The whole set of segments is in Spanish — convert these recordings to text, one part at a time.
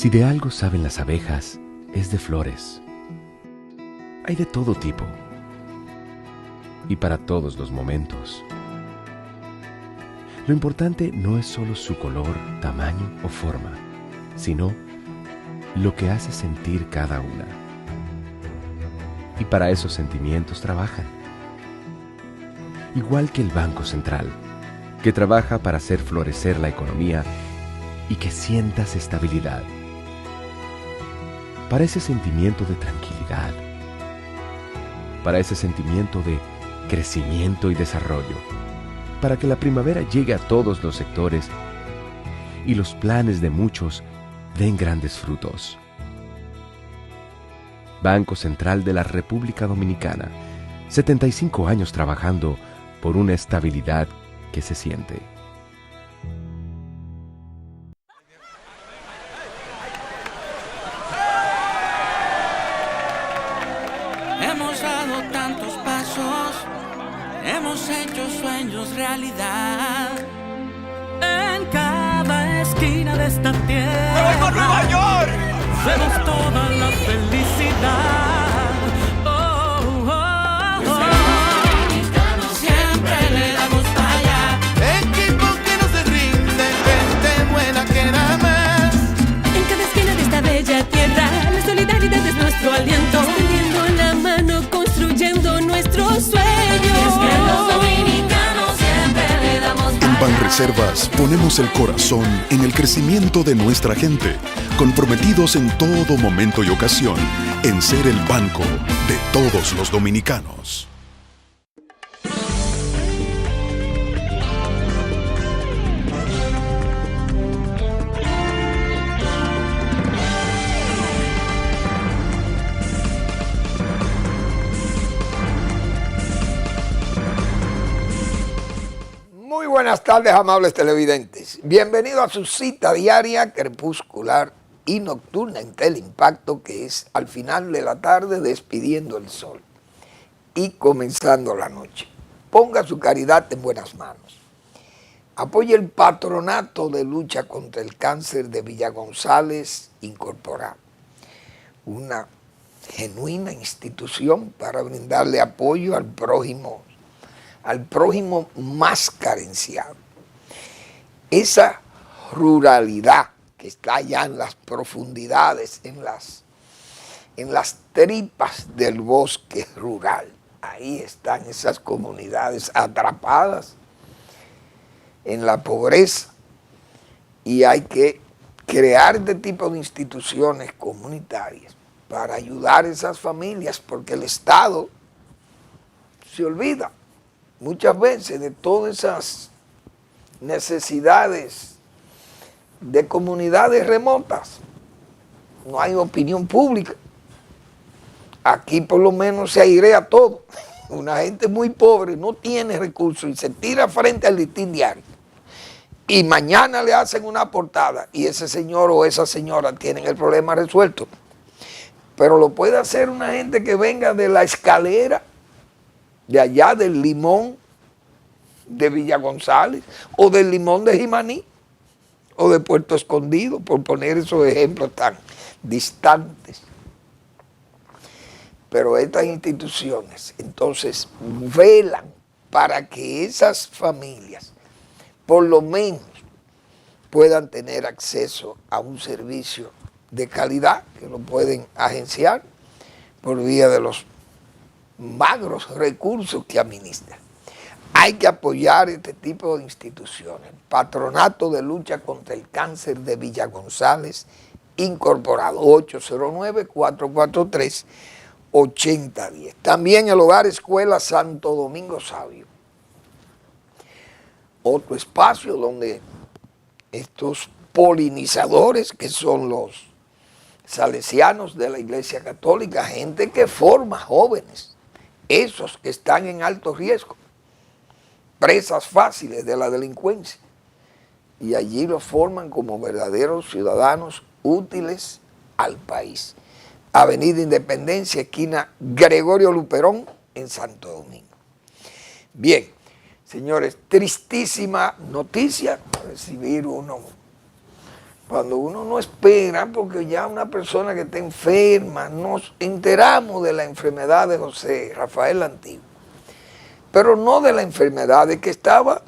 Si de algo saben las abejas, es de flores. Hay de todo tipo y para todos los momentos. Lo importante no es solo su color, tamaño o forma, sino lo que hace sentir cada una. Y para esos sentimientos trabajan. Igual que el Banco Central, que trabaja para hacer florecer la economía y que sientas estabilidad. Para ese sentimiento de tranquilidad. Para ese sentimiento de crecimiento y desarrollo. Para que la primavera llegue a todos los sectores y los planes de muchos den grandes frutos. Banco Central de la República Dominicana, 75 años trabajando por una estabilidad que se siente. Hemos dado tantos pasos, hemos hecho sueños realidad. En cada esquina de esta tierra, ¡Nueva Nueva York! vemos toda la felicidad. Oh, oh, oh. Siempre le damos para allá. Equipo que no se rinde, gente buena que da más. En cada esquina de esta bella tierra, la solidaridad es nuestro aliento. Extendiendo la mano, construyendo nuestros sueños. Es que los dominicanos siempre le damos para En Banreservas ponemos el corazón en el crecimiento de nuestra gente, comprometidos en todo momento y ocasión en ser el banco de todos los dominicanos. Muy buenas tardes, amables televidentes. Bienvenido a su cita diaria, crepuscular y nocturna en Teleimpacto, que es al final de la tarde despidiendo el sol y comenzando la noche. Ponga su caridad en buenas manos. Apoye el Patronato de Lucha contra el Cáncer de Villa González Incorporado, una genuina institución para brindarle apoyo al prójimo más carenciado. Esa ruralidad que está allá en las profundidades, en las tripas del bosque rural. Ahí están esas comunidades atrapadas en la pobreza y hay que crear este tipo de instituciones comunitarias para ayudar a esas familias, porque el Estado se olvida muchas veces de todas esas necesidades de comunidades remotas. No hay opinión pública. Aquí por lo menos se airea todo. Una gente muy pobre no tiene recursos y se tira frente al listín diario. Y mañana le hacen una portada y ese señor o esa señora tienen el problema resuelto. Pero lo puede hacer una gente que venga de La Escalera, de allá del Limón, de Villa González, o del Limón de Jimaní, o de Puerto Escondido, por poner esos ejemplos tan distantes. Pero estas instituciones entonces velan para que esas familias por lo menos puedan tener acceso a un servicio de calidad que lo pueden agenciar por vía de los magros recursos que administran. Hay que apoyar este tipo de instituciones. Patronato de Lucha contra el Cáncer de Villa González Incorporado, 809-443-8010. También el Hogar Escuela Santo Domingo Sabio. Otro espacio donde estos polinizadores, que son los salesianos de la Iglesia Católica, gente que forma jóvenes, esos que están en alto riesgo, presas fáciles de la delincuencia, y allí los forman como verdaderos ciudadanos útiles al país. Avenida Independencia, esquina Gregorio Luperón, en Santo Domingo. Bien, señores, tristísima noticia recibir uno cuando uno no espera, porque ya una persona que está enferma, nos enteramos de la enfermedad de José Rafael la Antigua, pero no de la enfermedad de que estaba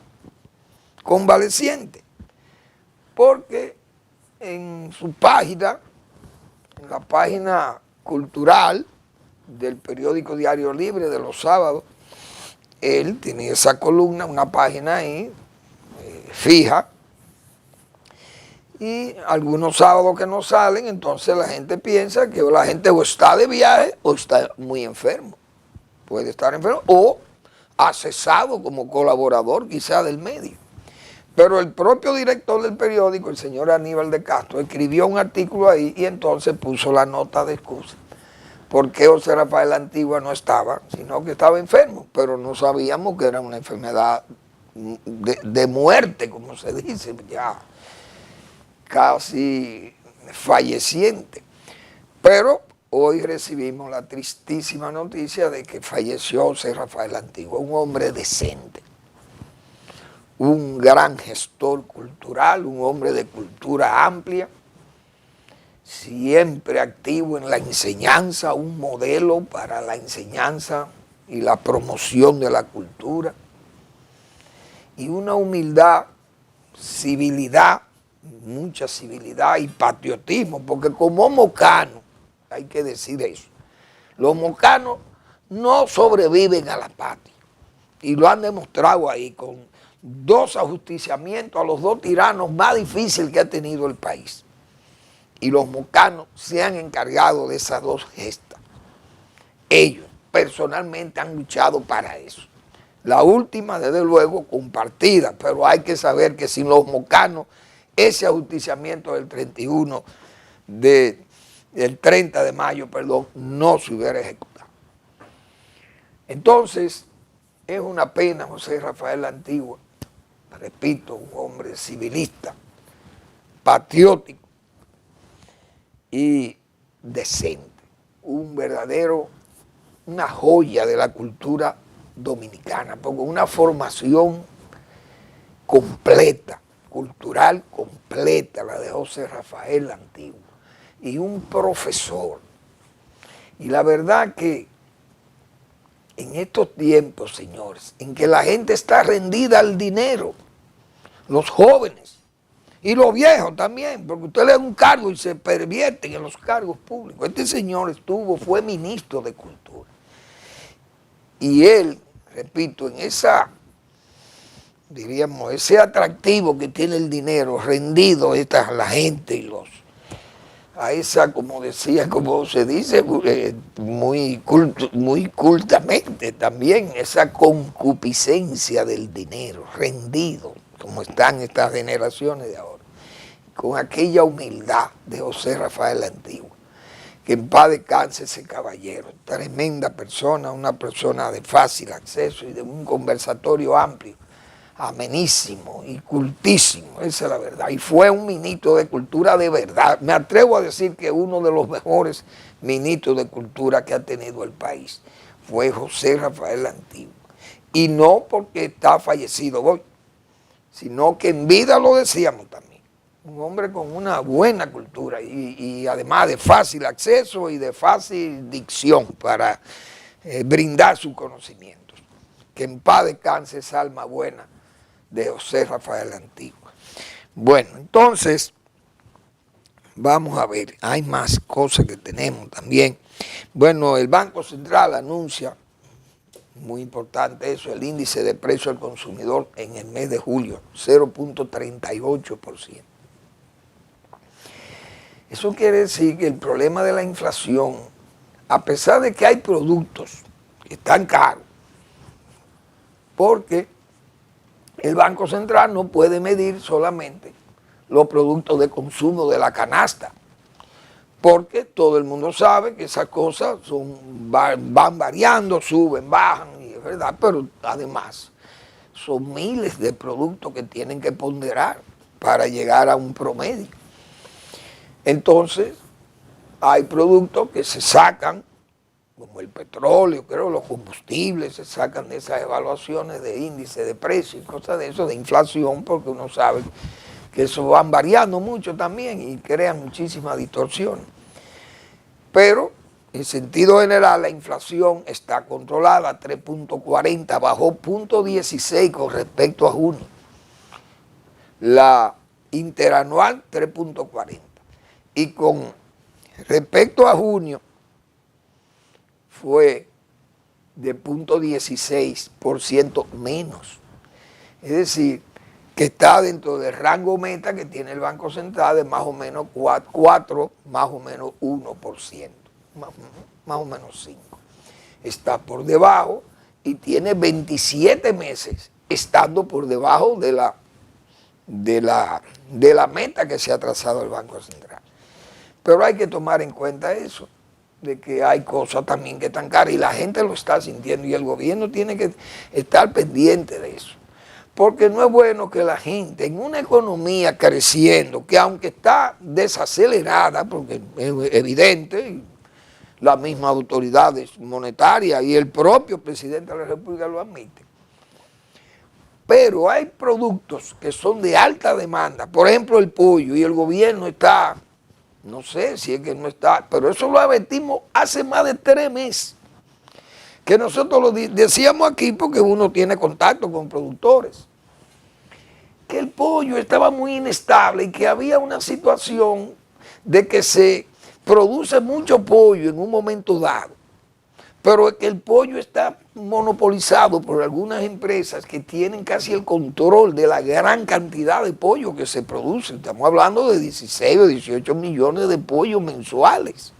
convaleciente, porque en su página, en la página cultural del periódico Diario Libre de los sábados, él tiene esa columna, una página ahí fija, y algunos sábados que no salen, entonces la gente piensa que la gente o está de viaje o está muy enfermo. Puede estar enfermo o ha cesado como colaborador quizá del medio. Pero el propio director del periódico, el señor Aníbal de Castro, escribió un artículo ahí y entonces puso la nota de excusa. ¿Por qué José Rafael la Antigua no estaba? Sino que estaba enfermo, pero no sabíamos que era una enfermedad de muerte, como se dice, ya casi falleciente. Pero hoy recibimos la tristísima noticia de que falleció José Rafael la Antigua, un hombre decente, un gran gestor cultural, un hombre de cultura amplia, siempre activo en la enseñanza, un modelo para la enseñanza y la promoción de la cultura, y una humildad, civilidad, mucha civilidad y patriotismo, porque como mocano, hay que decir eso, los mocanos no sobreviven a la patria, y lo han demostrado ahí con 2 ajusticiamientos a los 2 tiranos más difíciles que ha tenido el país. Y los mocanos se han encargado de esas 2 gestas. Ellos personalmente han luchado para eso. La última, desde luego, compartida, pero hay que saber que sin los mocanos, ese ajusticiamiento del 30 de mayo, no se hubiera ejecutado. Entonces, es una pena José Rafael la Antigua, repito, un hombre civilista, patriótico y decente, una joya de la cultura dominicana, porque una formación completa, cultural completa, la de José Rafael la Antigua, y un profesor. Y la verdad que en estos tiempos, señores, en que la gente está rendida al dinero, los jóvenes y los viejos también, porque usted le da un cargo y se pervierten en los cargos públicos. Este señor fue ministro de Cultura. Y él, repito, en ese atractivo que tiene el dinero, rendido a la gente a esa, como se dice, muy cultamente también, esa concupiscencia del dinero, rendido, como están estas generaciones de ahora, con aquella humildad de José Rafael la Antigua, que en paz descanse ese caballero, tremenda persona, una persona de fácil acceso y de un conversatorio amplio, amenísimo y cultísimo, esa es la verdad, y fue un ministro de cultura de verdad. Me atrevo a decir que uno de los mejores ministros de cultura que ha tenido el país fue José Rafael la Antigua, y no porque está fallecido hoy, sino que en vida lo decíamos también, un hombre con una buena cultura y además de fácil acceso y de fácil dicción para brindar sus conocimientos. Que en paz descanse esa alma buena de José Rafael la Antigua. Bueno, entonces, vamos a ver, hay más cosas que tenemos también. Bueno, el Banco Central anuncia, muy importante eso, el índice de precio al consumidor en el mes de julio, 0.38%. Eso quiere decir que el problema de la inflación, a pesar de que hay productos que están caros, porque el Banco Central no puede medir solamente los productos de consumo de la canasta, porque todo el mundo sabe que esas cosas van variando, suben, bajan, y es verdad, pero además son miles de productos que tienen que ponderar para llegar a un promedio. Entonces, hay productos que se sacan, como el petróleo, creo, los combustibles, se sacan de esas evaluaciones de índice de precio y cosas de eso, de inflación, porque uno sabe que eso van variando mucho también y crean muchísimas distorsiones. Pero en sentido general la inflación está controlada, 3.40, bajó 0.16 con respecto a junio. La interanual 3.40. Y con respecto a junio fue de 0.16% menos. Es decir, que está dentro del rango meta que tiene el Banco Central de más o menos 4, más o menos 1%, más o menos 5. Está por debajo y tiene 27 meses estando por debajo de la meta que se ha trazado el Banco Central. Pero hay que tomar en cuenta eso, de que hay cosas también que están caras y la gente lo está sintiendo y el gobierno tiene que estar pendiente de eso. Porque no es bueno que la gente en una economía creciendo, que aunque está desacelerada, porque es evidente, las mismas autoridades monetarias y el propio presidente de la República lo admiten, pero hay productos que son de alta demanda, por ejemplo el pollo, y el gobierno está, no sé si es que no está, pero eso lo advertimos hace más de 3 meses, que nosotros lo decíamos aquí porque uno tiene contacto con productores, que el pollo estaba muy inestable y que había una situación de que se produce mucho pollo en un momento dado, pero que el pollo está monopolizado por algunas empresas que tienen casi el control de la gran cantidad de pollo que se produce. Estamos hablando de 16 o 18 millones de pollos mensuales.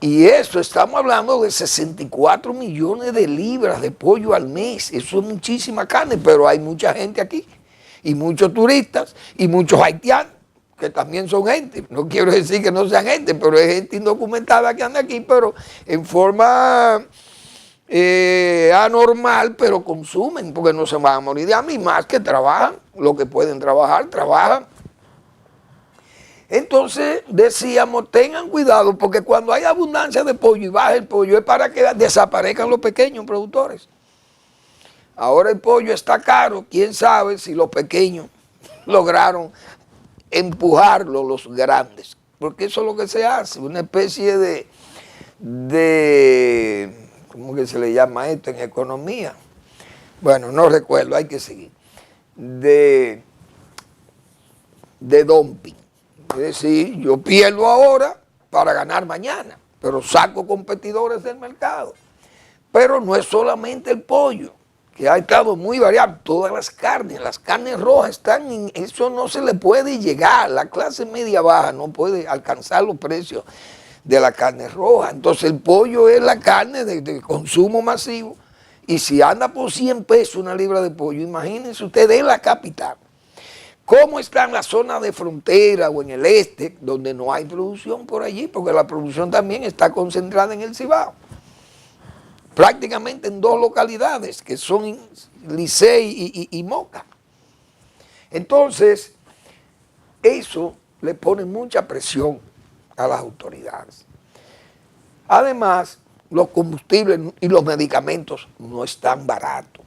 Y eso, estamos hablando de 64 millones de libras de pollo al mes. Eso es muchísima carne, pero hay mucha gente aquí, y muchos turistas, y muchos haitianos, que también son gente. No quiero decir que no sean gente, pero es gente indocumentada que anda aquí, pero en forma anormal, pero consumen, porque no se van a morir de hambre, y más que trabajan, lo que pueden trabajar, trabajan. Entonces decíamos, tengan cuidado, porque cuando hay abundancia de pollo y baja el pollo es para que desaparezcan los pequeños productores. Ahora el pollo está caro, quién sabe si los pequeños lograron empujarlo los grandes, porque eso es lo que se hace, una especie de ¿cómo que se le llama esto en economía? Bueno, no recuerdo, hay que seguir, de dumping. Es decir, yo pierdo ahora para ganar mañana, pero saco competidores del mercado. Pero no es solamente el pollo, que ha estado muy variado, todas las carnes rojas están en, eso no se le puede llegar, la clase media baja no puede alcanzar los precios de la carne roja. Entonces el pollo es la carne de consumo masivo, y si anda por 100 pesos una libra de pollo, imagínense ustedes en la capital. ¿Cómo está en la zona de frontera o en el este, donde no hay producción por allí? Porque la producción también está concentrada en el Cibao. Prácticamente en 2 localidades, que son Licey y Moca. Entonces, eso le pone mucha presión a las autoridades. Además, los combustibles y los medicamentos no están baratos.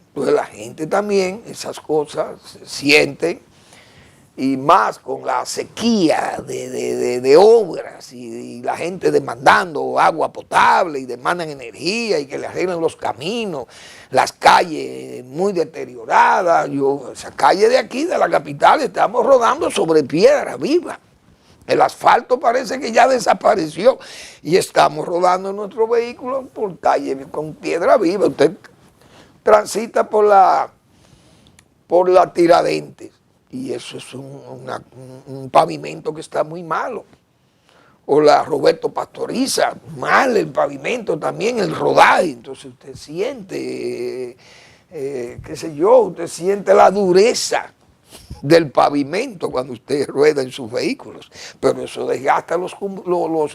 Entonces la gente también, esas cosas se sienten, y más con la sequía de obras y la gente demandando agua potable y demandan energía y que le arreglen los caminos, las calles muy deterioradas. Esa calle de aquí, de la capital, estamos rodando sobre piedra viva. El asfalto parece que ya desapareció y estamos rodando nuestros vehículos por calle con piedra viva. Usted transita por la Tiradentes y eso es un pavimento que está muy malo. O la Roberto Pastoriza, mal el pavimento también, el rodaje. Entonces usted siente, qué sé yo, usted siente la dureza del pavimento cuando usted rueda en sus vehículos, pero eso desgasta los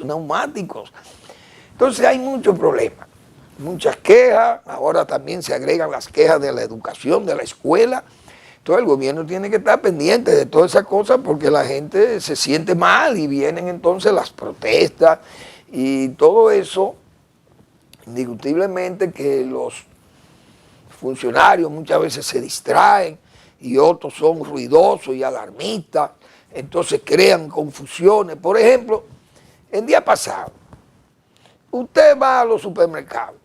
neumáticos. Entonces hay muchos problemas, muchas quejas, ahora también se agregan las quejas de la educación, de la escuela. Entonces el gobierno tiene que estar pendiente de todas esas cosas porque la gente se siente mal y vienen entonces las protestas y todo eso, indiscutiblemente que los funcionarios muchas veces se distraen y otros son ruidosos y alarmistas, entonces crean confusiones. Por ejemplo, el día pasado, usted va a los supermercados,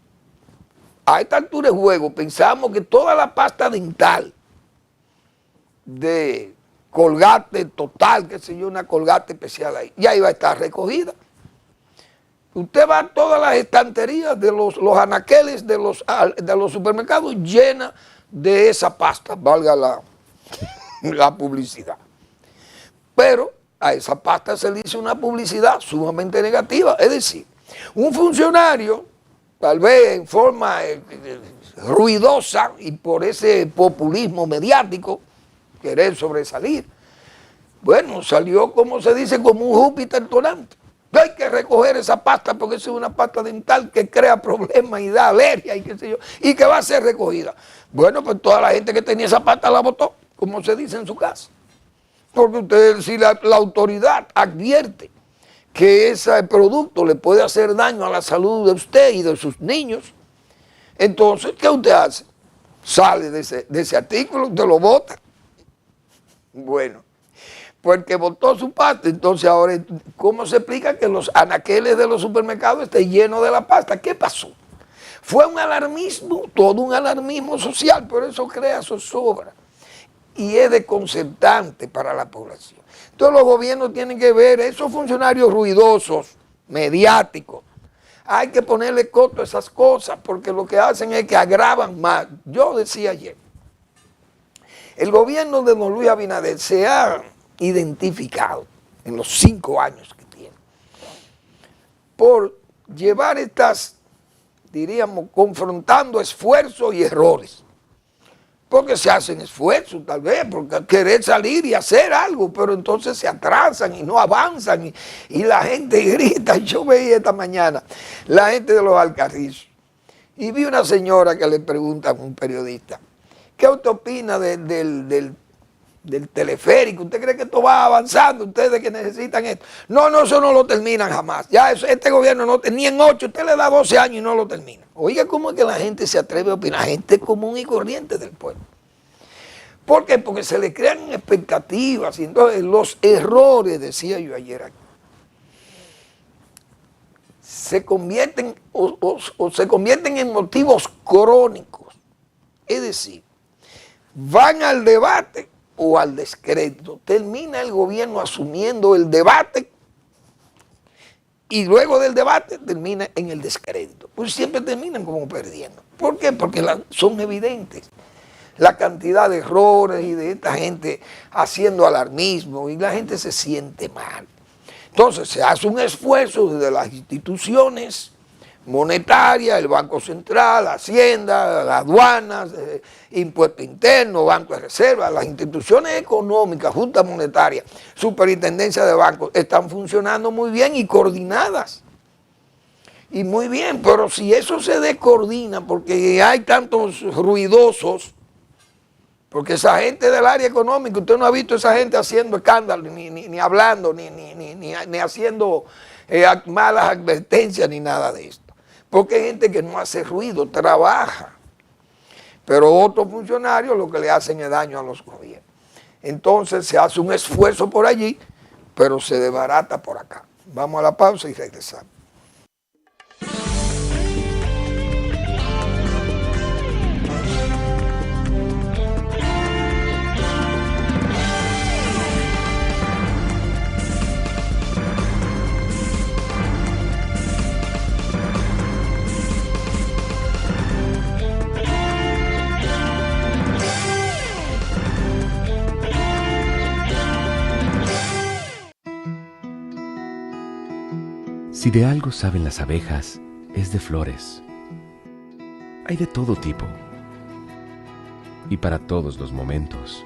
a esta altura de juego pensamos que toda la pasta dental de Colgate Total, qué sé yo, una Colgate especial ahí, ya iba a estar recogida. Usted va a todas las estanterías de los anaqueles de los supermercados llenas de esa pasta, valga la publicidad. Pero a esa pasta se le hizo una publicidad sumamente negativa. Es decir, un funcionario, tal vez en forma ruidosa y por ese populismo mediático, querer sobresalir, bueno, salió, como se dice, como un Júpiter tonante. Hay que recoger esa pasta porque es una pasta dental que crea problemas y da alergia y qué sé yo, y que va a ser recogida. Bueno, pues toda la gente que tenía esa pasta la botó, como se dice en su casa. Porque usted, si la autoridad advierte que ese producto le puede hacer daño a la salud de usted y de sus niños, entonces, ¿qué usted hace? Sale de ese artículo, usted lo bota. Bueno, porque botó su pasta, entonces ahora, ¿cómo se explica que los anaqueles de los supermercados estén llenos de la pasta? ¿Qué pasó? Fue un alarmismo, todo un alarmismo social, pero eso crea zozobra y es desconcertante para la población. Entonces los gobiernos tienen que ver esos funcionarios ruidosos, mediáticos. Hay que ponerle coto a esas cosas porque lo que hacen es que agravan más. Yo decía ayer, el gobierno de don Luis Abinader se ha identificado en los 5 años que tiene por llevar estas, diríamos, confrontando esfuerzos y errores. Porque se hacen esfuerzos tal vez, porque querer salir y hacer algo, pero entonces se atrasan y no avanzan y la gente grita. Yo veía esta mañana la gente de los Alcarrizos y vi una señora que le pregunta a un periodista, ¿qué usted opina del teleférico? ¿Usted cree que esto va avanzando? ¿Ustedes que necesitan esto? No, eso no lo terminan jamás. Ya este gobierno no, ni en 8, usted le da 12 años y no lo termina. Oiga, ¿cómo es que la gente se atreve a opinar? Gente común y corriente del pueblo. ¿Por qué? Porque se le crean expectativas y entonces los errores, decía yo ayer aquí, se convierten se convierten en motivos crónicos. Es decir, van al debate o al descrédito. Termina el gobierno asumiendo el debate y luego del debate termina en el descrédito. Pues siempre terminan como perdiendo. ¿Por qué? Porque son evidentes la cantidad de errores y de esta gente haciendo alarmismo y la gente se siente mal. Entonces se hace un esfuerzo desde las instituciones monetarias, el Banco Central, Hacienda, las aduanas, Impuesto Interno, Banco de Reserva, las instituciones económicas, Junta Monetaria, Superintendencia de Bancos, están funcionando muy bien y coordinadas. Y muy bien, pero si eso se descoordina porque hay tantos ruidosos, porque esa gente del área económica, usted no ha visto a esa gente haciendo escándalo, ni hablando, ni haciendo malas advertencias, ni nada de esto. Porque hay gente que no hace ruido, trabaja. Pero otros funcionarios lo que le hacen es daño a los gobiernos. Entonces se hace un esfuerzo por allí, pero se desbarata por acá. Vamos a la pausa y regresamos. Si de algo saben las abejas, es de flores. Hay de todo tipo y para todos los momentos.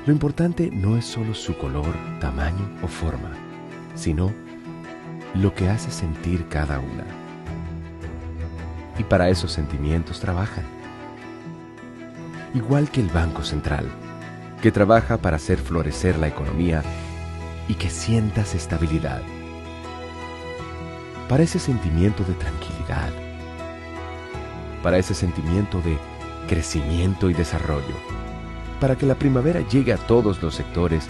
Lo importante no es solo su color, tamaño o forma, sino lo que hace sentir cada una. Y para esos sentimientos trabajan. Igual que el Banco Central, que trabaja para hacer florecer la economía y que sientas estabilidad. Para ese sentimiento de tranquilidad, para ese sentimiento de crecimiento y desarrollo, para que la primavera llegue a todos los sectores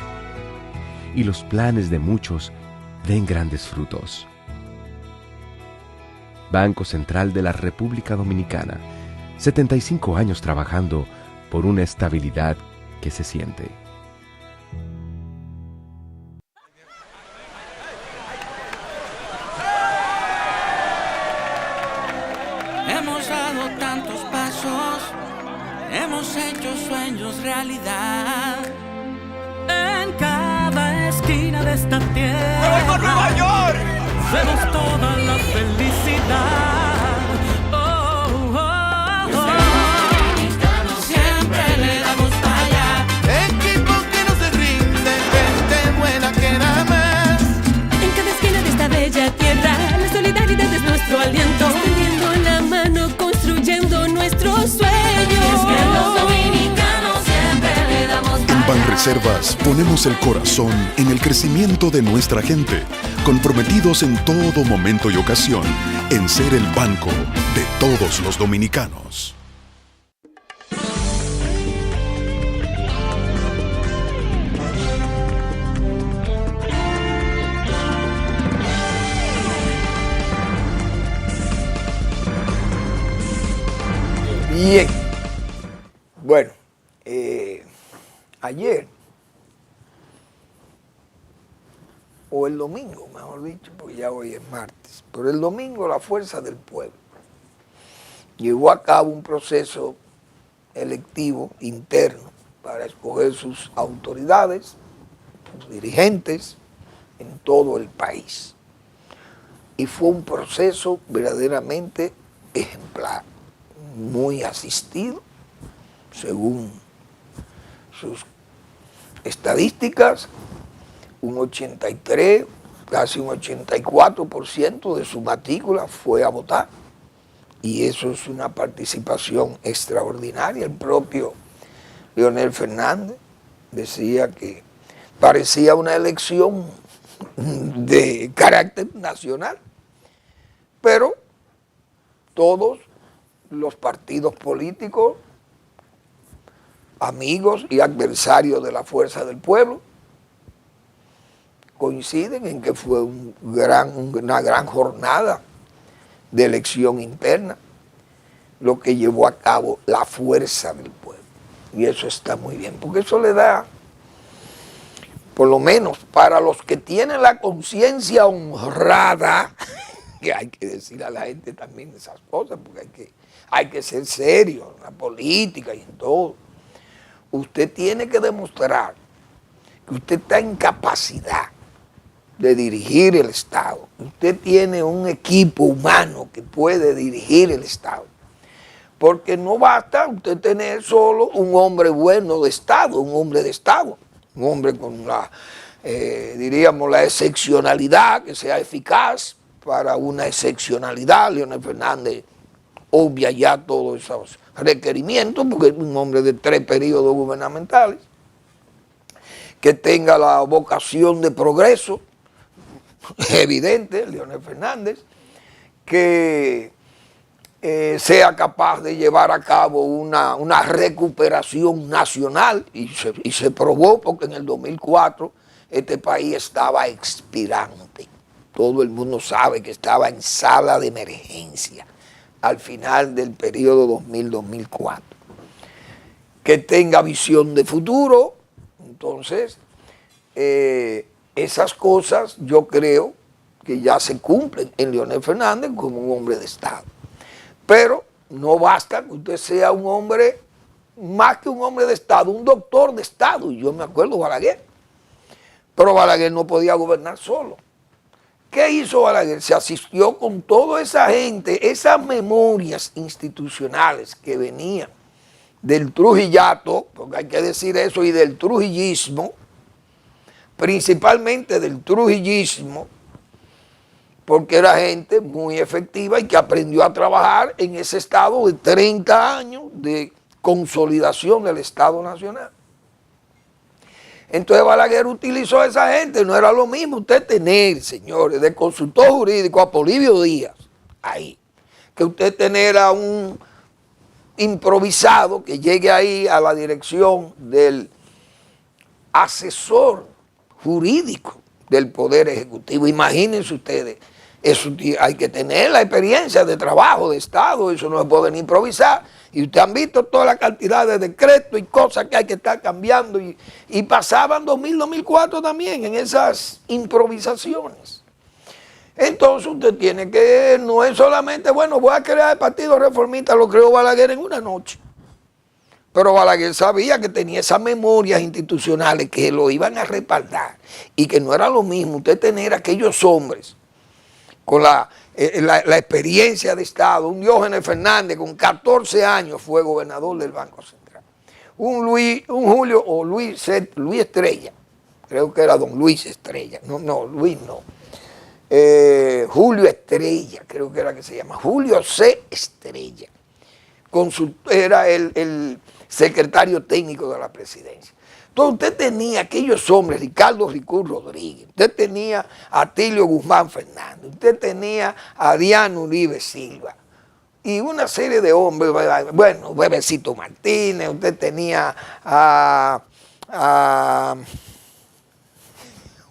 y los planes de muchos den grandes frutos. Banco Central de la República Dominicana, 75 años trabajando por una estabilidad que se siente. Hemos dado tantos pasos, hemos hecho sueños realidad. En cada esquina de esta tierra. ¡Voy por Nueva York! Vemos toda la felicidad. Oh, oh, Dominicanos siempre le damos para allá. Equipo que no se rinde, gente buena que da más. En cada esquina de esta bella tierra, la solidaridad es nuestro aliento. Tendiendo la mano, construyendo nuestros sueños. Que los dominicanos siempre le damos para En Banreservas ponemos el corazón en el crecimiento de nuestra gente, comprometidos en todo momento y ocasión en ser el banco de todos los dominicanos. Bien. Bueno, ayer, o el domingo, mejor dicho, porque ya hoy es martes, pero el domingo la Fuerza del Pueblo llevó a cabo un proceso electivo interno para escoger sus autoridades, sus dirigentes en todo el país. Y fue un proceso verdaderamente ejemplar, muy asistido, según sus estadísticas, un 83, casi un 84% de su matrícula fue a votar. Y eso es una participación extraordinaria. El propio Leonel Fernández decía que parecía una elección de carácter nacional, pero todos los partidos políticos, amigos y adversarios de la Fuerza del Pueblo, coinciden en que fue una gran jornada de elección interna, lo que llevó a cabo la Fuerza del Pueblo. Y eso está muy bien, porque eso le da, por lo menos para los que tienen la conciencia honrada, que hay que decir a la gente también esas cosas, porque hay que ser serio en la política y en todo. Usted tiene que demostrar que usted está en capacidad de dirigir el Estado. Usted tiene un equipo humano que puede dirigir el Estado. Porque no basta usted tener solo un hombre bueno de Estado, un hombre de Estado, un hombre con la, diríamos, la excepcionalidad, que sea eficaz para una excepcionalidad. Leonel Fernández obvia ya todos esos requerimientos, porque es un hombre de 3 periodos gubernamentales, que tenga la vocación de progreso, evidente, Leonel Fernández, que sea capaz de llevar a cabo una recuperación nacional, y se probó, porque en el 2004 este país estaba expirante. Todo el mundo sabe que estaba en sala de emergencia al final del periodo 2000-2004. Que tenga visión de futuro. Entonces, esas cosas yo creo que ya se cumplen en Leonel Fernández como un hombre de Estado. Pero no basta que usted sea un hombre, más que un hombre de Estado, un doctor de Estado. Y yo me acuerdo de Balaguer. Pero Balaguer no podía gobernar solo. ¿Qué hizo Balaguer? Se asistió con toda esa gente, esas memorias institucionales que venían del trujillato, porque hay que decir eso, y del trujillismo, principalmente del trujillismo, porque era gente muy efectiva y que aprendió a trabajar en ese estado de 30 años de consolidación del Estado Nacional. Entonces Balaguer utilizó a esa gente. No era lo mismo usted tener, señores, de consultor jurídico a Polibio Díaz, ahí, que usted tener a un improvisado que llegue ahí a la dirección del asesor jurídico del Poder Ejecutivo. Imagínense ustedes, eso hay que tener la experiencia de trabajo de Estado, eso no se puede ni improvisar. Y ustedes han visto toda la cantidad de decretos y cosas que hay que estar cambiando y pasaban 2000, 2004 también en esas improvisaciones. Entonces usted tiene que, no es solamente, bueno, voy a crear el Partido Reformista, lo creó Balaguer en una noche. Pero Balaguer sabía que tenía esas memorias institucionales que lo iban a respaldar y que no era lo mismo usted tener aquellos hombres con la experiencia de Estado. Un Diógenes Fernández con 14 años fue gobernador del Banco Central. Luis Estrella, creo que era don Luis Estrella, Luis no. Julio Estrella, creo que era que se llama, Julio C. Estrella, era el secretario técnico de la presidencia. Entonces usted tenía aquellos hombres, Ricardo Ricú Rodríguez, usted tenía a Atilio Guzmán Fernández, usted tenía a Diana Uribe Silva y una serie de hombres, bueno, Bebecito Martínez, usted tenía a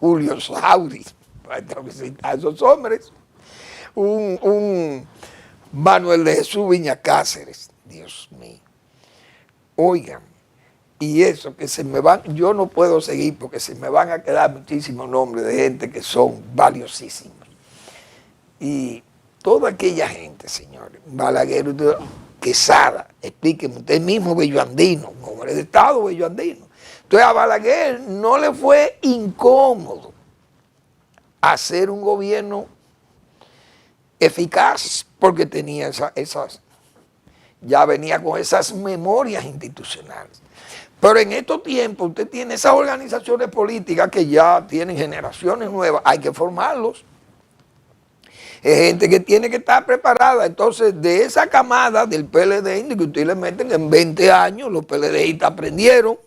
Julio Sauri, a esos hombres, un Manuel de Jesús Viña Cáceres, Dios mío. Oigan, y eso que se me van, yo no puedo seguir porque se me van a quedar muchísimos nombres de gente que son valiosísimos. Y toda aquella gente, señores, Balaguer, Quesada, explíqueme, usted mismo Bello Andino, un hombre de Estado Bello Andino. Entonces a Balaguer no le fue incómodo hacer un gobierno eficaz porque tenía ya venía con esas memorias institucionales. Pero en estos tiempos usted tiene esas organizaciones políticas que ya tienen generaciones nuevas, hay que formarlos. Es gente que tiene que estar preparada. Entonces, de esa camada del PLD, indiscutiblemente en 20 años los PLDistas aprendieron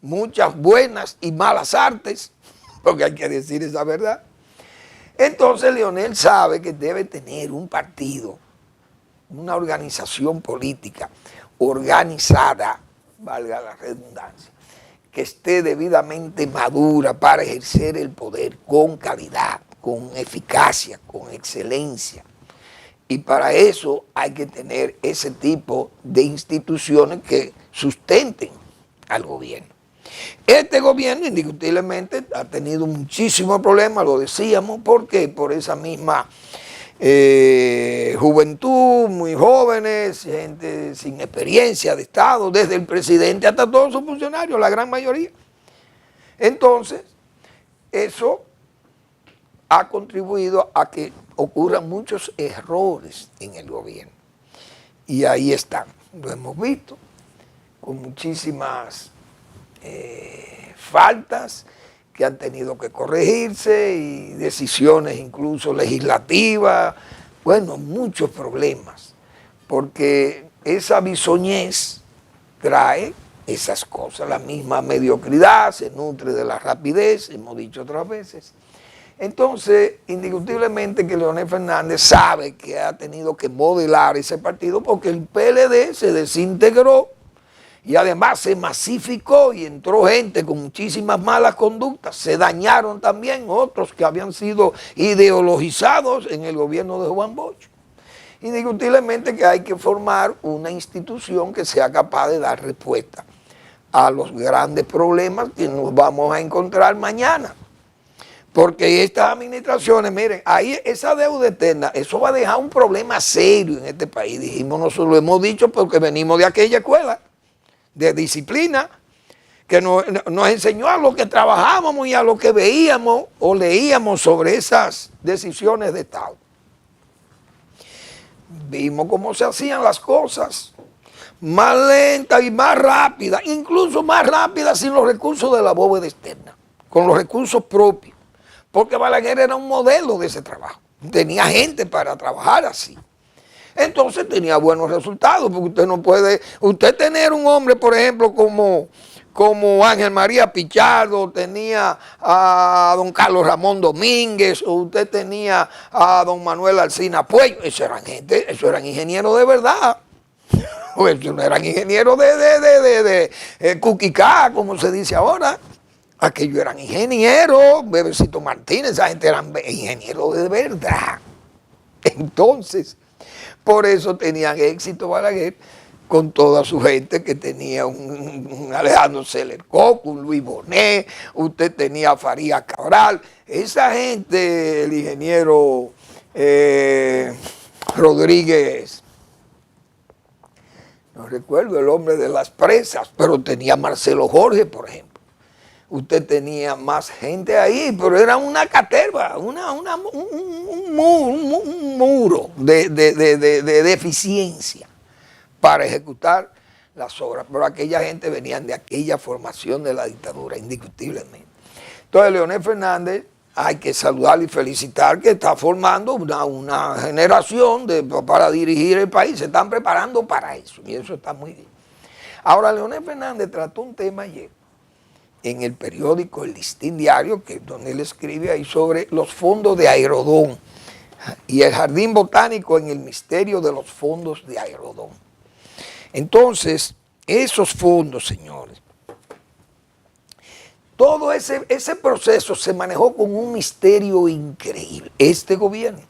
muchas buenas y malas artes, porque hay que decir esa verdad. Entonces Leonel sabe que debe tener un partido, una organización política organizada, valga la redundancia, que esté debidamente madura para ejercer el poder con calidad, con eficacia, con excelencia. Y para eso hay que tener ese tipo de instituciones que sustenten al gobierno. Este gobierno indiscutiblemente ha tenido muchísimos problemas, lo decíamos, porque por esa misma juventud, muy jóvenes, gente sin experiencia de Estado, desde el presidente hasta todos sus funcionarios, la gran mayoría. Entonces, eso ha contribuido a que ocurran muchos errores en el gobierno. Y ahí están, lo hemos visto, con muchísimas faltas que han tenido que corregirse y decisiones incluso legislativas, bueno, muchos problemas, porque esa bisoñez trae esas cosas, la misma mediocridad, se nutre de la rapidez, hemos dicho otras veces. Entonces, indiscutiblemente que Leonel Fernández sabe que ha tenido que modelar ese partido porque el PLD se desintegró y además se masificó y entró gente con muchísimas malas conductas. Se dañaron también otros que habían sido ideologizados en el gobierno de Juan Bosch. Indiscutiblemente que hay que formar una institución que sea capaz de dar respuesta a los grandes problemas que nos vamos a encontrar mañana. Porque estas administraciones, miren, ahí esa deuda eterna, eso va a dejar un problema serio en este país. Dijimos, nosotros lo hemos dicho porque venimos de aquella escuela de disciplina que nos enseñó a lo que trabajábamos y a lo que veíamos o leíamos sobre esas decisiones de Estado. Vimos cómo se hacían las cosas, más lentas y más rápidas, incluso más rápidas sin los recursos de la bóveda externa, con los recursos propios. Porque Balaguer era un modelo de ese trabajo. Tenía gente para trabajar así. Entonces tenía buenos resultados, porque usted no puede, usted tener un hombre, por ejemplo, como Ángel María Pichardo, tenía a don Carlos Ramón Domínguez, o usted tenía a don Manuel Alcina Puello, eso eran ingenieros de verdad. Pues no eran ingenieros de cuquicá, como se dice ahora. Aquellos eran ingenieros, Bebecito Martínez, esa gente eran ingenieros de verdad. Entonces, por eso tenían éxito Balaguer con toda su gente, que tenía un Alejandro Celercoco, un Luis Bonet, usted tenía a Farías Cabral, esa gente, el ingeniero Rodríguez, no recuerdo el hombre de las presas, pero tenía Marcelo Jorge, por ejemplo. Usted tenía más gente ahí, pero era una caterva, un muro de deficiencia para ejecutar las obras. Pero aquella gente venían de aquella formación de la dictadura, indiscutiblemente. Entonces, Leonel Fernández, hay que saludar y felicitar que está formando una generación para dirigir el país. Se están preparando para eso, y eso está muy bien. Ahora, Leonel Fernández trató un tema ayer en el periódico El Listín Diario, que donde él escribe ahí sobre los fondos de Aerodón y el jardín botánico en el misterio de los fondos de Aerodón. Entonces, esos fondos, señores, todo ese proceso se manejó con un misterio increíble. Este gobierno,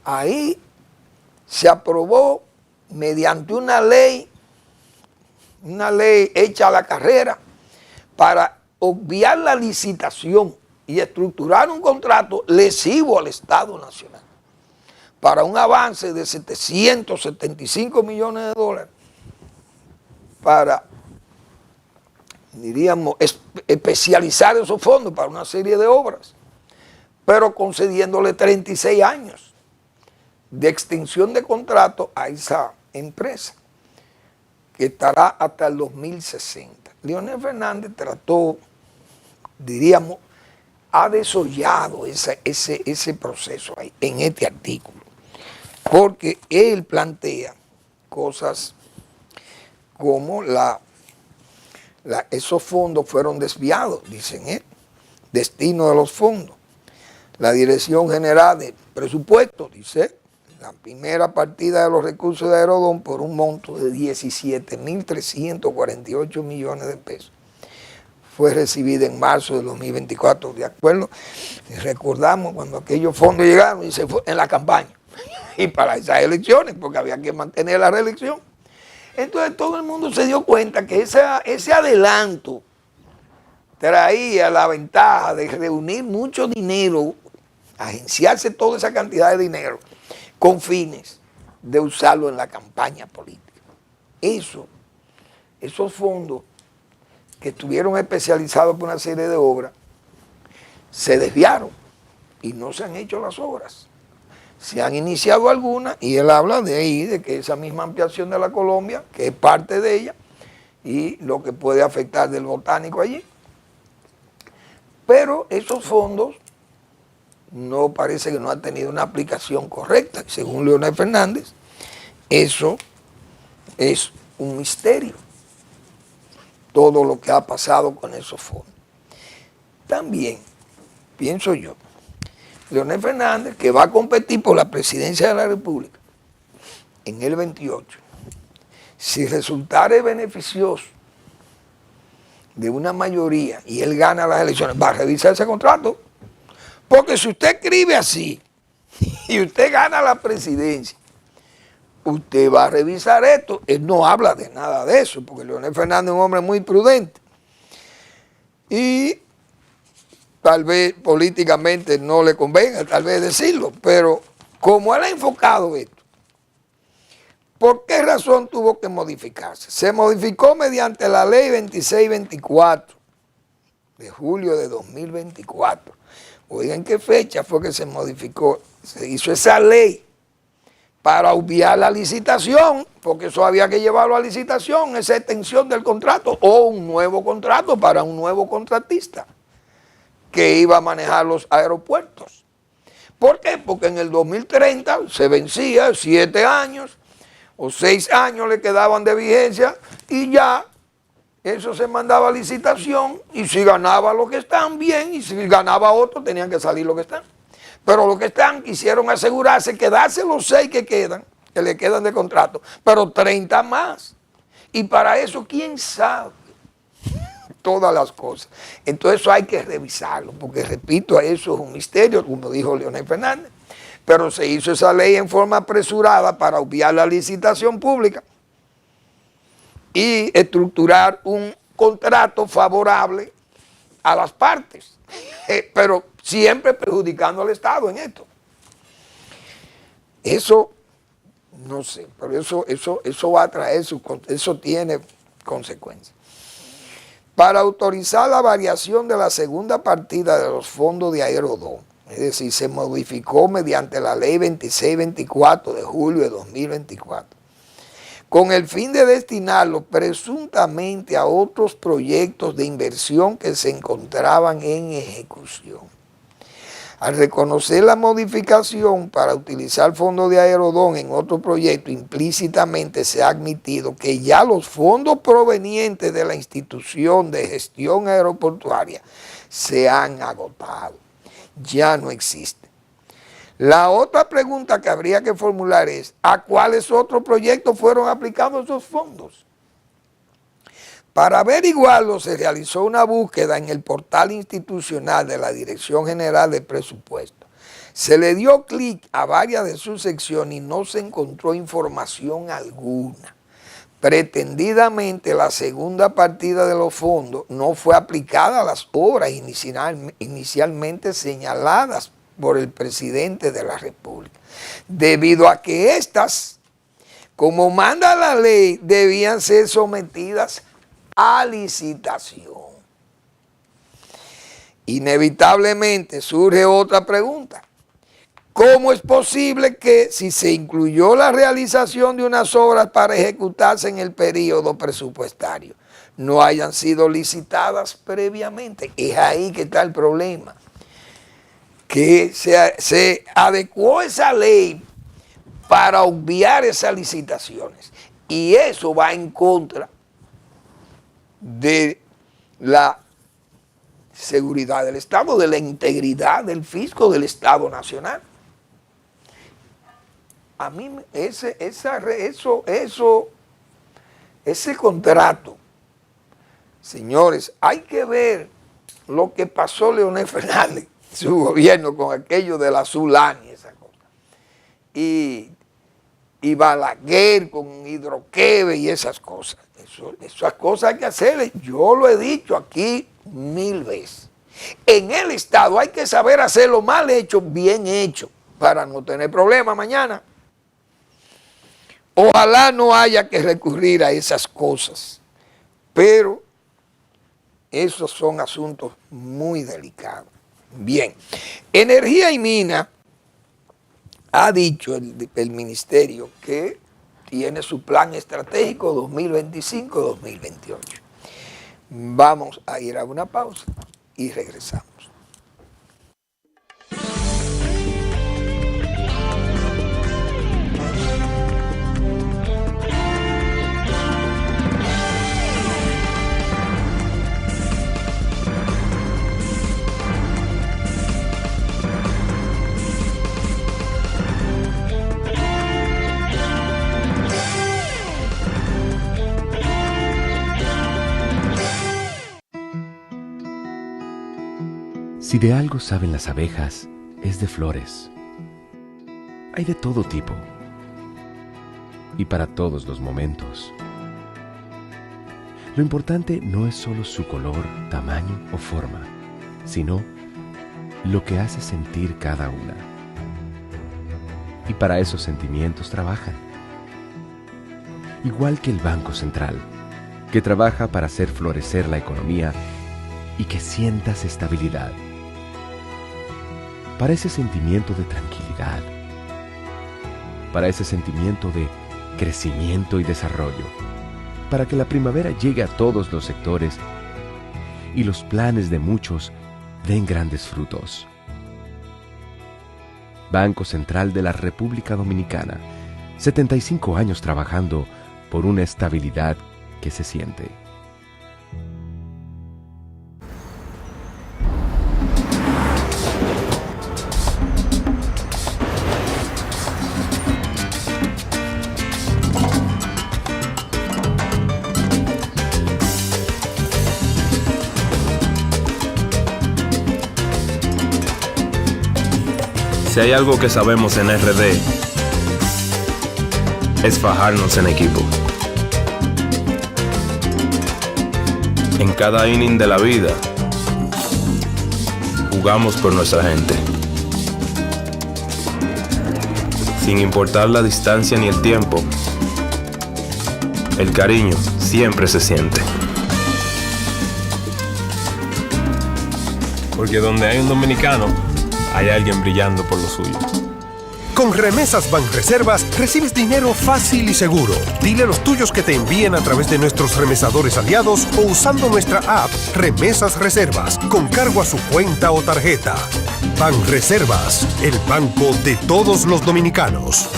ahí se aprobó mediante una ley hecha a la carrera, para obviar la licitación y estructurar un contrato lesivo al Estado Nacional para un avance de 775 millones de dólares para, diríamos, especializar esos fondos para una serie de obras, pero concediéndole 36 años de extinción de contrato a esa empresa, que estará hasta el 2060. Leonel Fernández trató, diríamos, ha desollado ese proceso ahí, en este artículo, porque él plantea cosas como esos fondos fueron desviados, dicen él, destino de los fondos. La Dirección General de Presupuestos, dice, la primera partida de los recursos de Aerodón por un monto de 17.348 millones de pesos. Fue recibida en marzo de 2024, de acuerdo. Y recordamos cuando aquellos fondos llegaron y se fue en la campaña. Y para esas elecciones, porque había que mantener la reelección. Entonces todo el mundo se dio cuenta que ese adelanto traía la ventaja de reunir mucho dinero, agenciarse toda esa cantidad de dinero, con fines de usarlo en la campaña política. Esos fondos que estuvieron especializados por una serie de obras, se desviaron y no se han hecho las obras. Se han iniciado algunas y él habla de ahí, de que esa misma ampliación de la Colombia, que es parte de ella, y lo que puede afectar del botánico allí. Pero esos fondos no parece que no ha tenido una aplicación correcta. Según Leonel Fernández, eso es un misterio, todo lo que ha pasado con esos fondos. También, pienso yo, Leonel Fernández, que va a competir por la presidencia de la República en el 28, si resultare beneficioso de una mayoría y él gana las elecciones, va a revisar ese contrato. Porque si usted escribe así y usted gana la presidencia, usted va a revisar esto. Él no habla de nada de eso, porque Leonel Fernández es un hombre muy prudente. Y tal vez políticamente no le convenga, tal vez decirlo, pero como él ha enfocado esto, ¿por qué razón tuvo que modificarse? Se modificó mediante la ley 2624 de julio de 2024. Oigan qué fecha fue que se modificó, se hizo esa ley para obviar la licitación, porque eso había que llevarlo a licitación, esa extensión del contrato o un nuevo contrato para un nuevo contratista que iba a manejar los aeropuertos. ¿Por qué? Porque en el 2030 se vencía 7 años o 6 años le quedaban de vigencia y ya eso se mandaba a licitación y si ganaba los que están, bien, y si ganaba otro, tenían que salir los que están. Pero los que están quisieron asegurarse, quedarse los 6 que quedan que le quedan de contrato, pero 30 más. Y para eso, ¿quién sabe? Todas las cosas. Entonces eso hay que revisarlo, porque repito, eso es un misterio, como dijo Leonel Fernández, pero se hizo esa ley en forma apresurada para obviar la licitación pública y estructurar un contrato favorable a las partes, pero siempre perjudicando al Estado en esto. Eso, no sé, pero eso va a traer, eso tiene consecuencias. Para autorizar la variación de la segunda partida de los fondos de Aerodón, es decir, se modificó mediante la ley 2624 de julio de 2024, con el fin de destinarlo presuntamente a otros proyectos de inversión que se encontraban en ejecución. Al reconocer la modificación para utilizar fondos de Aerodón en otro proyecto, implícitamente se ha admitido que ya los fondos provenientes de la institución de gestión aeroportuaria se han agotado, ya no existen. La otra pregunta que habría que formular es, ¿a cuáles otros proyectos fueron aplicados esos fondos? Para averiguarlo se realizó una búsqueda en el portal institucional de la Dirección General de Presupuesto. Se le dio clic a varias de sus secciones y no se encontró información alguna. Pretendidamente la segunda partida de los fondos no fue aplicada a las obras inicialmente señaladas por el presidente de la República, debido a que estas, como manda la ley, debían ser sometidas a licitación. Inevitablemente surge otra pregunta. ¿Cómo es posible que si se incluyó la realización de unas obras para ejecutarse en el periodo presupuestario, no hayan sido licitadas previamente? Es ahí que está el problema. Que se adecuó esa ley para obviar esas licitaciones. Y eso va en contra de la seguridad del Estado, de la integridad del fisco del Estado Nacional. A mí ese contrato, señores, hay que ver lo que pasó Leonel Fernández, su gobierno, con aquello de la Zulani y esa cosa. Y Balaguer con Hidroqueve y esas cosas. Esas cosas hay que hacerle. Yo lo he dicho aquí 1000 veces. En el Estado hay que saber hacerlo mal hecho, bien hecho, para no tener problemas mañana. Ojalá no haya que recurrir a esas cosas, pero esos son asuntos muy delicados. Bien, Energía y Mina ha dicho el ministerio que tiene su plan estratégico 2025-2028. Vamos a ir a una pausa y regresamos. Si de algo saben las abejas, es de flores. Hay de todo tipo y para todos los momentos. Lo importante no es solo su color, tamaño o forma, sino lo que hace sentir cada una. Y para esos sentimientos trabajan. Igual que el Banco Central, que trabaja para hacer florecer la economía y que sientas estabilidad. Para ese sentimiento de tranquilidad, para ese sentimiento de crecimiento y desarrollo, para que la primavera llegue a todos los sectores y los planes de muchos den grandes frutos. Banco Central de la República Dominicana, 75 años trabajando por una estabilidad que se siente. Si hay algo que sabemos en RD, es fajarnos en equipo. En cada inning de la vida, jugamos por nuestra gente. Sin importar la distancia ni el tiempo, el cariño siempre se siente. Porque donde hay un dominicano, hay alguien brillando por lo suyo. Con Remesas Banreservas recibes dinero fácil y seguro. Dile a los tuyos que te envíen a través de nuestros remesadores aliados o usando nuestra app Remesas Reservas con cargo a su cuenta o tarjeta. Banreservas, el banco de todos los dominicanos.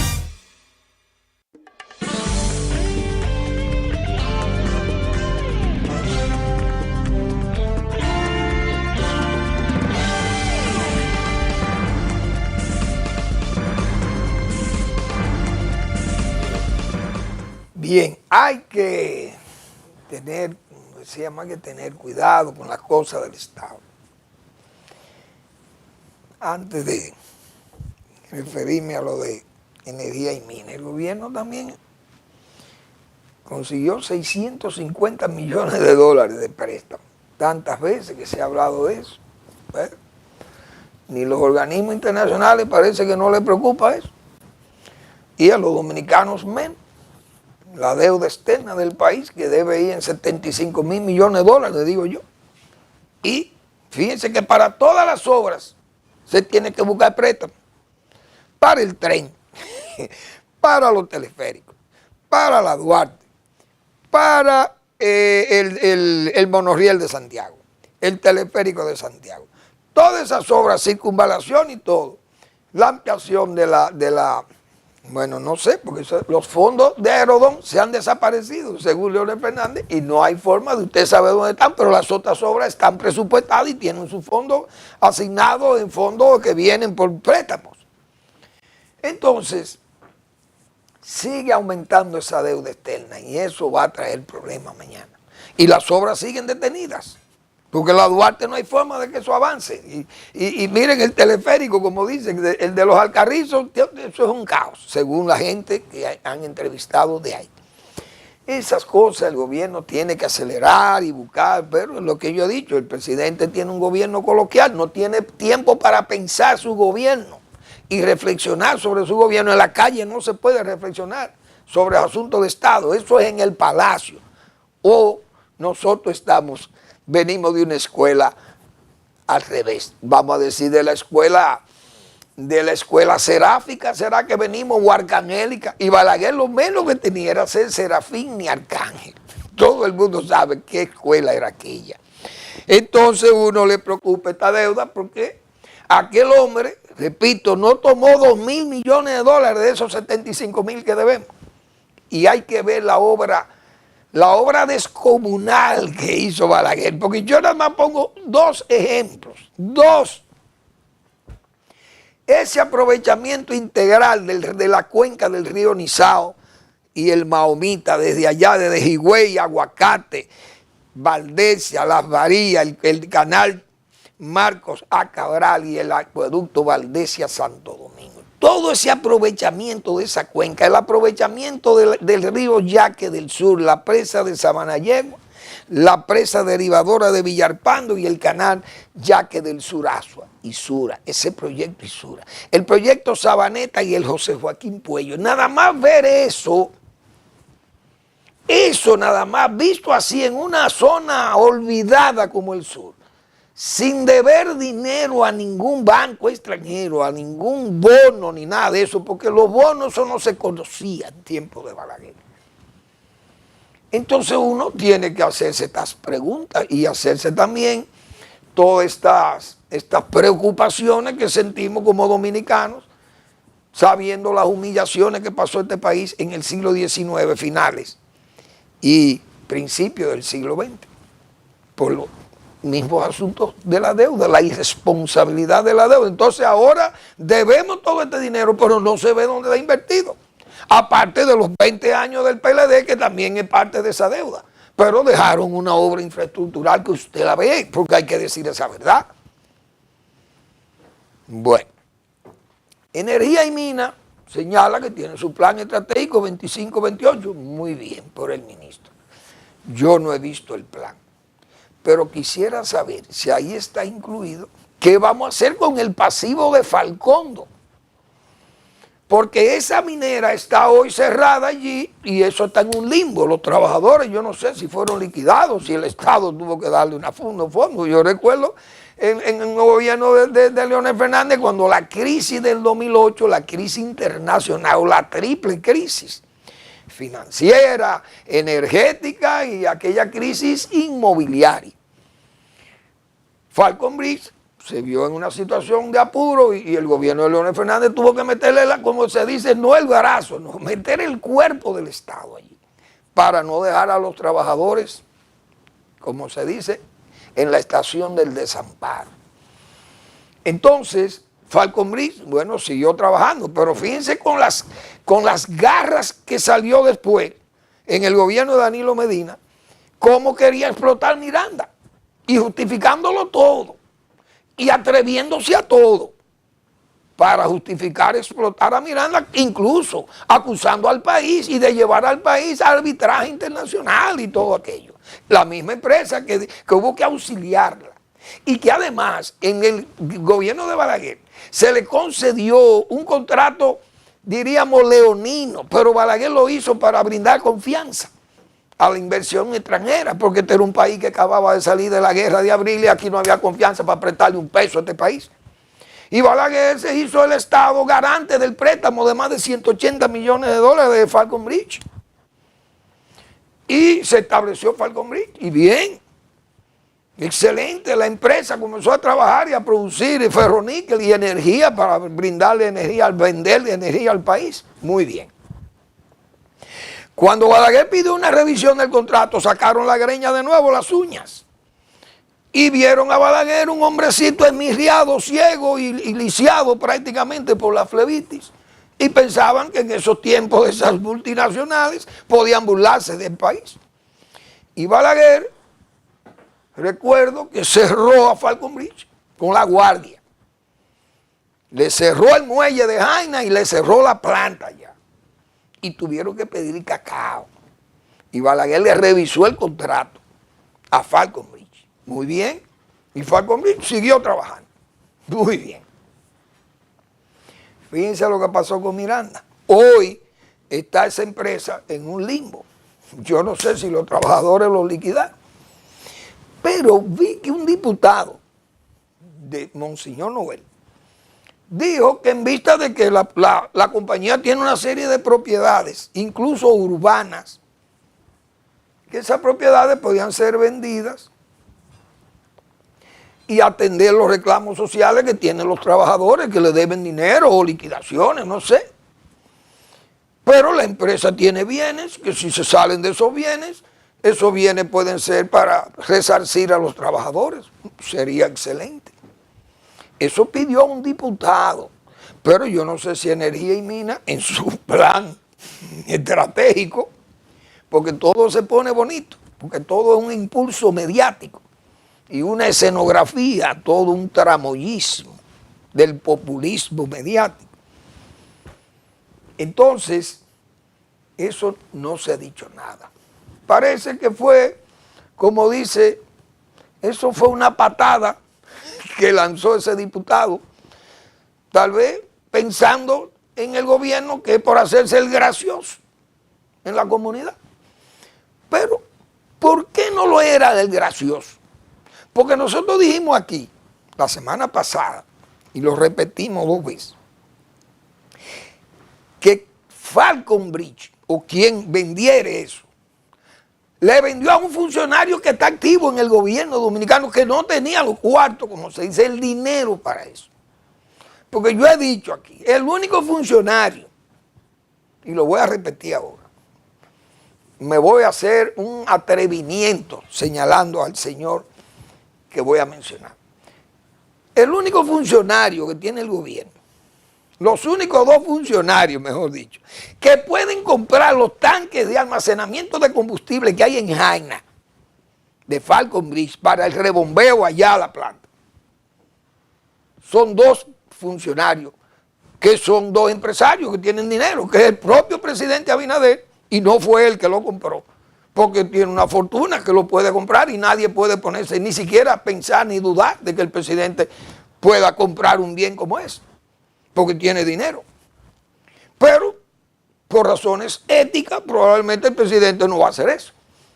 Bien, hay que tener, decía, más que tener cuidado con las cosas del Estado. Antes de referirme a lo de energía y minas, el gobierno también consiguió 650 millones de dólares de préstamo. Tantas veces que se ha hablado de eso. ¿Ves? Ni los organismos internacionales parece que no les preocupa eso. Y a los dominicanos menos. La deuda externa del país que debe ir en 75 mil millones de dólares, digo yo. Y fíjense que para todas las obras se tiene que buscar préstamo. Para el tren, para los teleféricos, para la Duarte, para el monorriel de Santiago, el teleférico de Santiago. Todas esas obras, circunvalación y todo. La ampliación de la bueno, no sé, porque los fondos de Aerodón se han desaparecido, según Leonel Fernández, y no hay forma de usted saber dónde están, pero las otras obras están presupuestadas y tienen su fondo asignado en fondos que vienen por préstamos. Entonces, sigue aumentando esa deuda externa y eso va a traer problemas mañana. Y las obras siguen detenidas. Porque la Duarte no hay forma de que eso avance. Y miren el teleférico, como dicen, el de los Alcarrizos, eso es un caos, según la gente que han entrevistado de ahí. Esas cosas el gobierno tiene que acelerar y buscar, pero es lo que yo he dicho, el presidente tiene un gobierno coloquial, no tiene tiempo para pensar su gobierno y reflexionar sobre su gobierno. En la calle no se puede reflexionar sobre asuntos de Estado, eso es en el palacio. O nosotros venimos de una escuela al revés, vamos a decir de la escuela seráfica, será que venimos, o arcangélica, y Balaguer lo menos que tenía era ser serafín ni arcángel. Todo el mundo sabe qué escuela era aquella. Entonces uno le preocupa esta deuda porque aquel hombre, repito, no tomó 2.000 millones de dólares de esos 75.000 que debemos. Y hay que ver la obra descomunal que hizo Balaguer, porque yo nada más pongo dos ejemplos, dos. Ese aprovechamiento integral de la cuenca del río Nizao y el Mahomita, desde allá, desde Higüey, Aguacate, Valdesia, Las Varillas, el canal Marcos a Cabral y el acueducto Valdesia Santo Domingo. Todo ese aprovechamiento de esa cuenca, el aprovechamiento del río Yaque del Sur, la presa de Sabanayegua, la presa derivadora de Villarpando y el canal Yaque del Sur, Asua, Isura, ese proyecto Isura. El proyecto Sabaneta y el José Joaquín Puello. Nada más ver eso nada más visto así en una zona olvidada como el sur, sin deber dinero a ningún banco extranjero, a ningún bono ni nada de eso, porque los bonos eso no se conocía en tiempo de Balaguer. Entonces uno tiene que hacerse estas preguntas y hacerse también todas estas preocupaciones que sentimos como dominicanos, sabiendo las humillaciones que pasó este país en el siglo XIX, finales y principios del siglo XX, por los mismos asuntos de la deuda, la irresponsabilidad de la deuda. Entonces ahora debemos todo este dinero, pero no se ve dónde está invertido. Aparte de los 20 años del PLD, que también es parte de esa deuda. Pero dejaron una obra infraestructural que usted la ve, porque hay que decir esa verdad. Bueno, Energía y Mina señala que tiene su plan estratégico 25-28. Muy bien por el ministro. Yo no he visto el plan, pero quisiera saber si ahí está incluido qué vamos a hacer con el pasivo de Falcondo. Porque esa minera está hoy cerrada allí y eso está en un limbo. Los trabajadores, yo no sé si fueron liquidados, si el Estado tuvo que darle unos fondos. Yo recuerdo en el gobierno de Leonel Fernández, cuando la crisis del 2008, la crisis internacional, la triple crisis financiera, energética y aquella crisis inmobiliaria. Falcon Bridge se vio en una situación de apuro y el gobierno de Leonel Fernández tuvo que meterle, como se dice, no el brazo, no, meter el cuerpo del Estado allí, para no dejar a los trabajadores, como se dice, en la estación del desamparo. Entonces, Falcon Bridge, bueno, siguió trabajando, pero fíjense con las garras que salió después en el gobierno de Danilo Medina, cómo quería explotar Miranda y justificándolo todo y atreviéndose a todo para justificar explotar a Miranda, incluso acusando al país y de llevar al país a arbitraje internacional y todo aquello. La misma empresa que hubo que auxiliarla y que además en el gobierno de Balaguer se le concedió un contrato, diríamos, leonino, pero Balaguer lo hizo para brindar confianza a la inversión extranjera, porque este era un país que acababa de salir de la guerra de abril y aquí no había confianza para prestarle un peso a este país. Y Balaguer se hizo el Estado garante del préstamo de más de 180 millones de dólares de Falcon Bridge. Y se estableció Falcon Bridge, y bien, excelente, la empresa comenzó a trabajar y a producir ferroníquel y energía para brindarle energía, al venderle energía al país, muy bien. Cuando Balaguer pidió una revisión del contrato, sacaron la greña de nuevo, las uñas. Y vieron a Balaguer un hombrecito esmirriado, ciego y lisiado prácticamente por la flebitis. Y pensaban que en esos tiempos de esas multinacionales podían burlarse del país. Y Balaguer, recuerdo que cerró a Falcon Bridge con la guardia. Le cerró el muelle de Jaina y le cerró la planta ya. Y tuvieron que pedir cacao. Y Balaguer le revisó el contrato a Falcon Bridge. Muy bien. Y Falcon Bridge siguió trabajando. Muy bien. Fíjense lo que pasó con Miranda. Hoy está esa empresa en un limbo. Yo no sé si los trabajadores lo liquidaron. Pero vi que un diputado de Monseñor Noel dijo que en vista de que la compañía tiene una serie de propiedades, incluso urbanas, que esas propiedades podían ser vendidas y atender los reclamos sociales que tienen los trabajadores que le deben dinero o liquidaciones, no sé. Pero la empresa tiene bienes, que si se salen de esos bienes pueden ser para resarcir a los trabajadores. Sería excelente. Eso pidió un diputado, pero yo no sé si Energía y Mina en su plan estratégico, porque todo se pone bonito, porque todo es un impulso mediático y una escenografía, todo un tramoyismo del populismo mediático. Entonces, eso no se ha dicho nada. Parece que fue, como dice, eso fue una patada que lanzó ese diputado, tal vez pensando en el gobierno que es por hacerse el gracioso en la comunidad. Pero, ¿por qué no lo era el gracioso? Porque nosotros dijimos aquí, la semana pasada, y lo repetimos 2 veces, que Falcon Bridge, o quien vendiere eso, le vendió a un funcionario que está activo en el gobierno dominicano, que no tenía los cuartos, como se dice, el dinero para eso. Porque yo he dicho aquí, el único funcionario, y lo voy a repetir ahora, me voy a hacer un atrevimiento señalando al señor que voy a mencionar. El único funcionario que tiene el gobierno, los únicos 2 funcionarios, mejor dicho, que pueden comprar los tanques de almacenamiento de combustible que hay en Jaina, de Falcon Bridge, para el rebombeo allá a la planta. Son 2 funcionarios que son dos empresarios que tienen dinero, que es el propio presidente Abinader, y no fue él que lo compró, porque tiene una fortuna que lo puede comprar y nadie puede ponerse, ni siquiera pensar ni dudar de que el presidente pueda comprar un bien como ese, porque tiene dinero. Pero por razones éticas probablemente el presidente no va a hacer eso,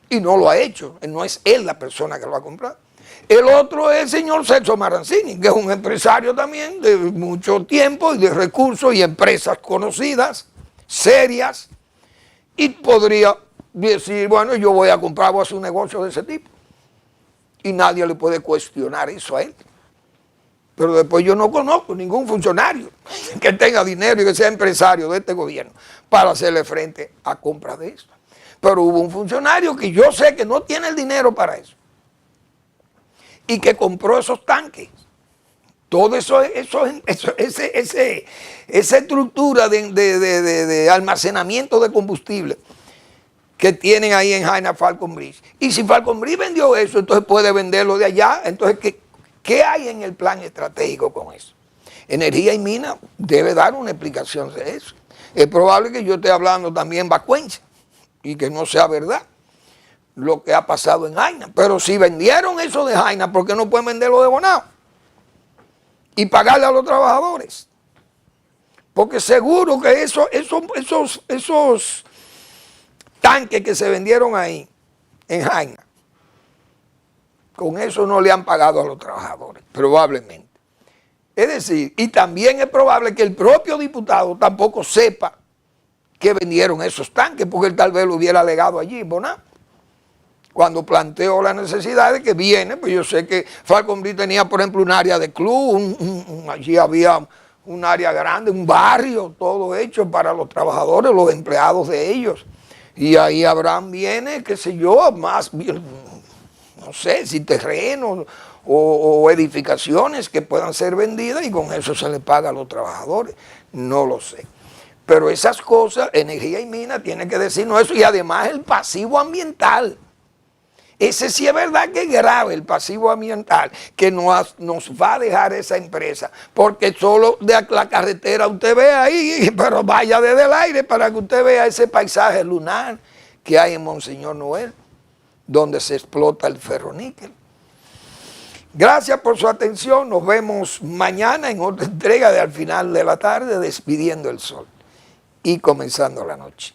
y no lo ha hecho, no es él la persona que lo va a comprar. El otro es el señor Celso Marancini, que es un empresario también de mucho tiempo y de recursos y empresas conocidas, serias, y podría decir, bueno, yo voy a comprar, voy a hacer un negocio de ese tipo. Y nadie le puede cuestionar eso a él. Pero después yo no conozco ningún funcionario que tenga dinero y que sea empresario de este gobierno para hacerle frente a compras de eso. Pero hubo un funcionario que yo sé que no tiene el dinero para eso y que compró esos tanques. Todo esa estructura de almacenamiento de combustible que tienen ahí en Jaina Falcon Bridge. Y si Falcon Bridge vendió eso, entonces puede venderlo de allá. Entonces, ¿qué hay en el plan estratégico con eso? Energía y Minas debe dar una explicación de eso. Es probable que yo esté hablando también vacuencia y que no sea verdad lo que ha pasado en Jaina. Pero si vendieron eso de Jaina, ¿por qué no pueden venderlo de Bonao? Y pagarle a los trabajadores. Porque seguro que esos tanques que se vendieron ahí, en Jaina, con eso no le han pagado a los trabajadores, probablemente. Es decir, y también es probable que el propio diputado tampoco sepa que vendieron esos tanques, porque él tal vez lo hubiera alegado allí, Bonao. Cuando planteó la necesidad de que viene, pues yo sé que Falcon Bridge tenía, por ejemplo, un área de club, allí había un área grande, un barrio, todo hecho para los trabajadores, los empleados de ellos. Y ahí Abraham viene, qué sé yo, más, no sé, si terrenos o edificaciones que puedan ser vendidas y con eso se le paga a los trabajadores. No lo sé. Pero esas cosas, Energía y Minas tiene que decirnos eso, y además el pasivo ambiental. Ese sí es verdad que es grave, el pasivo ambiental, que nos va a dejar esa empresa, porque solo de la carretera usted ve ahí, pero vaya desde el aire para que usted vea ese paisaje lunar que hay en Monseñor Noel, donde se explota el ferroníquel. Gracias por su atención, nos vemos mañana en otra entrega de Al Final de la Tarde, Despidiendo el Sol y Comenzando la Noche.